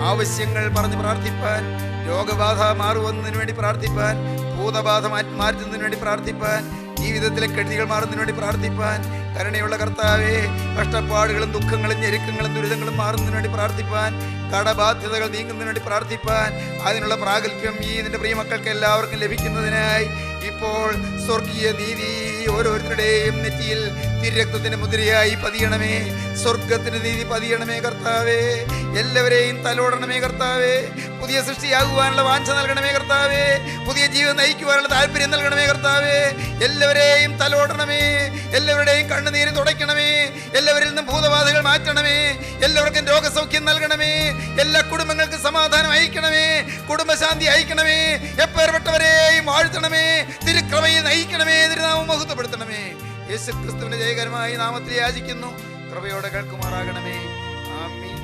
ആവശ്യങ്ങൾ പറഞ്ഞ് പ്രാർത്ഥിപ്പാൻ, രോഗബാധ മാറുവന്നതിന് വേണ്ടി പ്രാർത്ഥിപ്പാൻ, ഭൂതബാധ മാറ്റുന്നതിന് വേണ്ടി പ്രാർത്ഥിപ്പാൻ, ജീവിതത്തിലെ കെടുതികൾ മാറുന്നതിന് വേണ്ടി പ്രാർത്ഥിപ്പാൻ, കരുണയുള്ള കർത്താവേ, കഷ്ടപ്പാടുകളും ദുഃഖങ്ങളും ഞെരുക്കങ്ങളും ദുരിതങ്ങളും മാറുന്നതിന് വേണ്ടി പ്രാർത്ഥിപ്പാൻ, കടബാധ്യതകൾ നീങ്ങുന്നതിന് വേണ്ടി പ്രാർത്ഥിപ്പാൻ, അതിനുള്ള പ്രാഗൽഭ്യം ഈ നിന്റെ പ്രിയമക്കൾക്ക് എല്ലാവർക്കും ലഭിക്കുന്നതിനായി ഇപ്പോൾ സ്വർഗീയ നീതി ഓരോരുത്തരുടെയും നെറ്റിയിൽ തിരുരക്തത്തിന്റെ മുദ്രയായി പതിയണമേ. സ്വർഗത്തിന്റെ നീതി പതിയണമേ കർത്താവേ. എല്ലാവരെയും തലോടണമേ കർത്താവേ. പുതിയ സൃഷ്ടിയാകുവാനുള്ള വാഞ്ച നൽകണമേ കർത്താവേ. പുതിയ ജീവിതം നയിക്കുവാനുള്ള താല്പര്യം നൽകണമേ കർത്താവേ. എല്ലാവരെയും തലോടണമേ. എല്ലാവരുടെയും കണ്ണുനീര് തുടയ്ക്കണമേ. എല്ലാവരിൽ നിന്നും ഭൂതബാധകൾ മാറ്റണമേ. എല്ലാവർക്കും രോഗസൗഖ്യം നൽകണമേ. എല്ലാ കുടുംബങ്ങൾക്കും സമാധാനം അയക്കണമേ. കുടുംബശാന്തി അയക്കണമേ. എപ്പേർപ്പെട്ടവരെയും വാഴ്ത്തണമേ. തിരുക്രമയിൽ നയിക്കണമേ. തിരുനാമം മഹത്വപ്പെടുത്തണമേ. യേശുക്രിസ്തുവിന്റെ ജയകരമായ നാമത്തിൽ യാചിക്കുന്നു. കൃപയോടെ കേൾക്കുമാറാകണമേ. ആമീൻ.